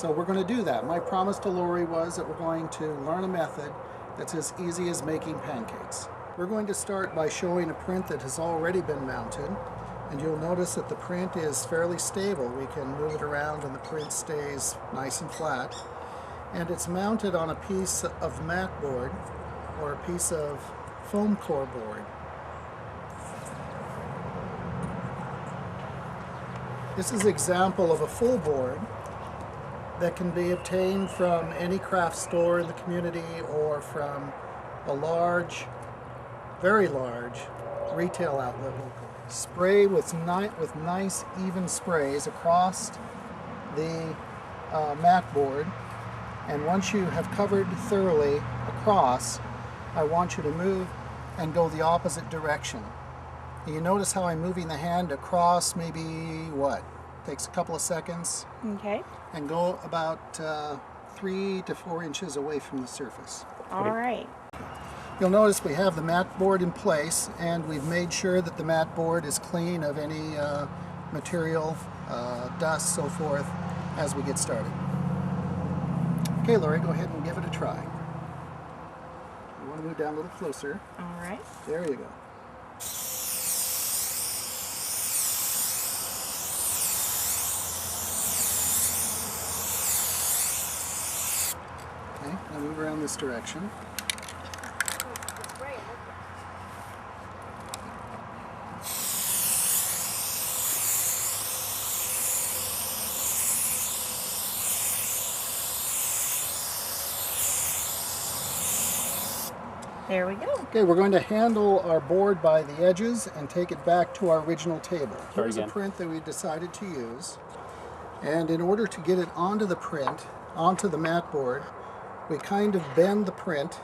So we're going to do that. My promise to Lori was that we're going to learn a method that's as easy as making pancakes. We're going to start by showing a print that has already been mounted, and you'll notice that the print is fairly stable. We can move it around and the print stays nice and flat. And it's mounted on a piece of mat board or a piece of foam core board. This is an example of a full board that can be obtained from any craft store in the community or from a large, very large retail outlet locally. Spray with nice even sprays across the mat board, and once you have covered thoroughly across, I want you to move and go the opposite direction. You notice how I'm moving the hand across, maybe what? Takes a couple of seconds. Okay. And go about 3 to 4 inches away from the surface. All right. You'll notice we have the mat board in place, and we've made sure that the mat board is clean of any material, dust, so forth, as we get started. Okay, Lori, go ahead and give it a try. You want to move down a little closer. All right. There you go. Okay, now move around this direction. There we go. Okay, we're going to handle our board by the edges and take it back to our original table. Here's a print that we decided to use. And in order to get it onto the print, onto the mat board, we kind of bend the print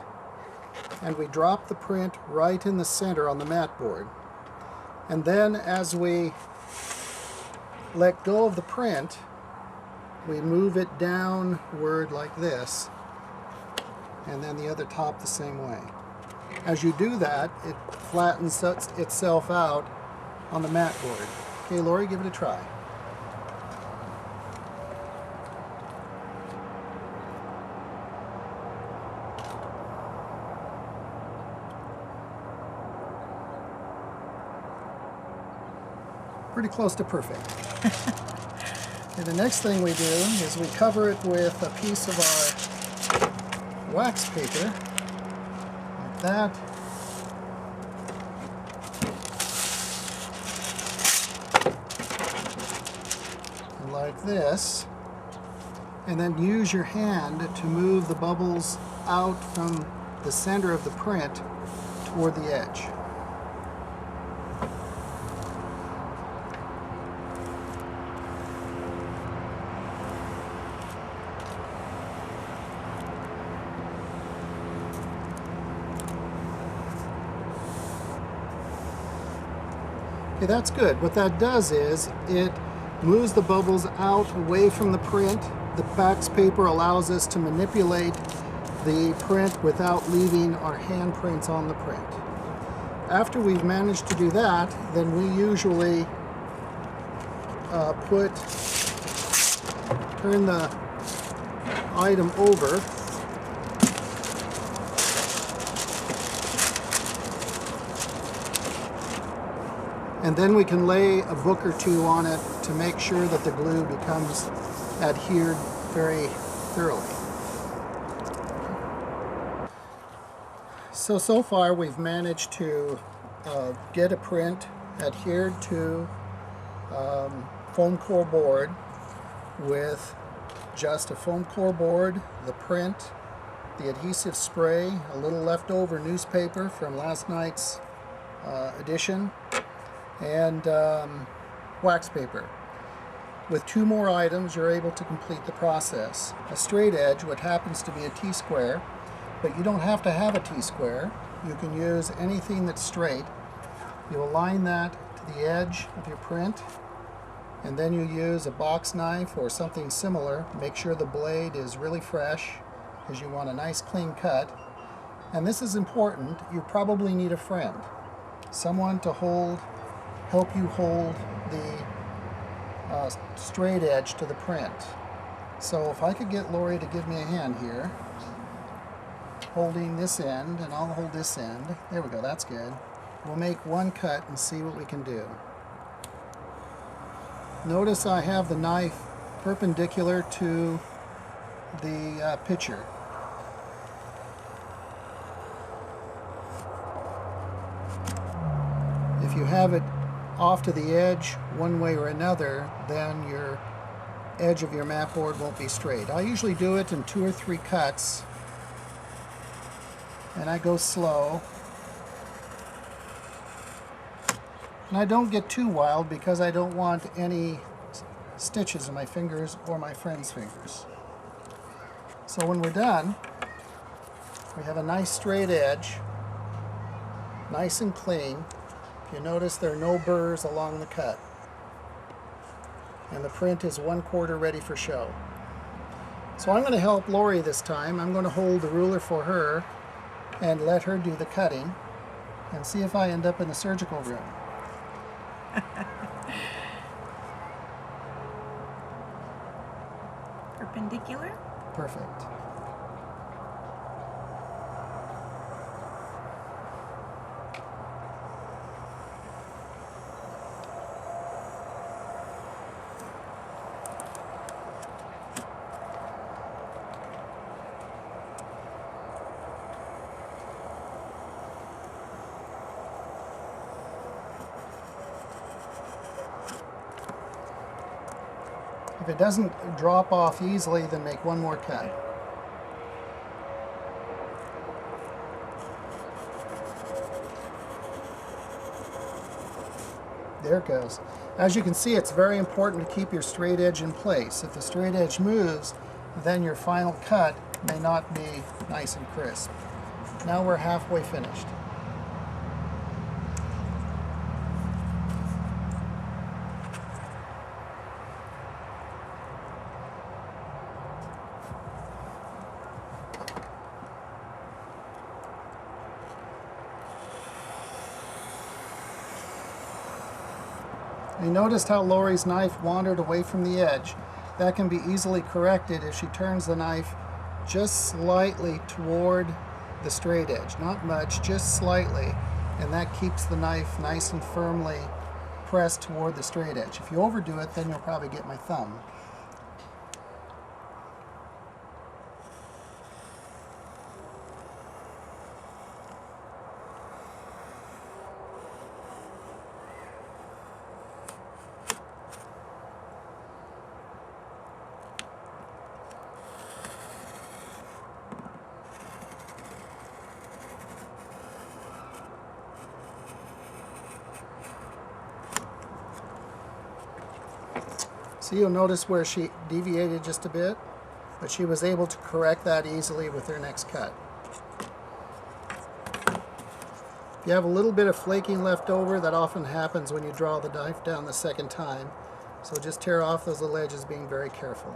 and we drop the print right in the center on the mat board. And then as we let go of the print, we move it downward like this, and then the other top the same way. As you do that, it flattens itself out on the mat board. Okay, Lori, give it a try. Pretty close to perfect. And the next thing we do is we cover it with a piece of our wax paper, like that. And like this. And then use your hand to move the bubbles out from the center of the print toward the edge. Okay, that's good. What that does is it moves the bubbles out away from the print. The wax paper allows us to manipulate the print without leaving our handprints on the print. After we've managed to do that, then we usually turn the item over and then we can lay a book or two on it to make sure that the glue becomes adhered very thoroughly. So far we've managed to get a print adhered to foam core board with just a foam core board, the print, the adhesive spray, a little leftover newspaper from last night's edition, and wax paper. With 2 more items, you're able to complete the process. A straight edge, what happens to be a T-square, but you don't have to have a T-square. You can use anything that's straight. You align that to the edge of your print, and then you use a box knife or something similar. Make sure the blade is really fresh, because you want a nice clean cut. And this is important. You probably need a friend, someone to help you hold the straight edge to the print. So if I could get Lori to give me a hand here, holding this end, and I'll hold this end. There we go, that's good. We'll make one cut and see what we can do. Notice I have the knife perpendicular to the pitcher. If you have it off to the edge one way or another, then your edge of your mat board won't be straight. I usually do it in 2 or 3 cuts, and I go slow. And I don't get too wild because I don't want any stitches in my fingers or my friend's fingers. So when we're done, we have a nice straight edge, nice and clean. You notice there are no burrs along the cut. And the print is 1/4 ready for show. So I'm going to help Lori this time. I'm going to hold the ruler for her and let her do the cutting and see if I end up in the surgical room. Perpendicular? Perfect. If it doesn't drop off easily, then make one more cut. There it goes. As you can see, it's very important to keep your straight edge in place. If the straight edge moves, then your final cut may not be nice and crisp. Now we're halfway finished. You noticed how Lori's knife wandered away from the edge. That can be easily corrected if she turns the knife just slightly toward the straight edge. Not much, just slightly, and that keeps the knife nice and firmly pressed toward the straight edge. If you overdo it, then you'll probably get my thumb. So you'll notice where she deviated just a bit, but she was able to correct that easily with her next cut. If you have a little bit of flaking left over, that often happens when you draw the knife down the second time. So just tear off those little edges, being very careful.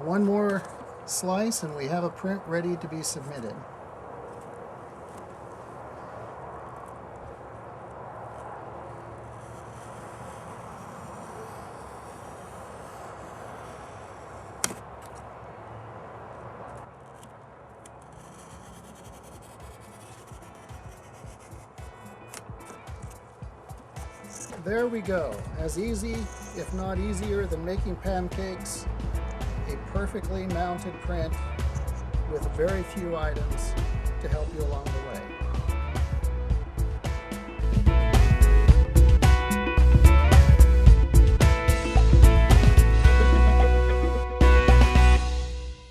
One more slice and we have a print ready to be submitted. There we go. As easy, if not easier, than making pancakes. A perfectly mounted print with very few items to help you along the way.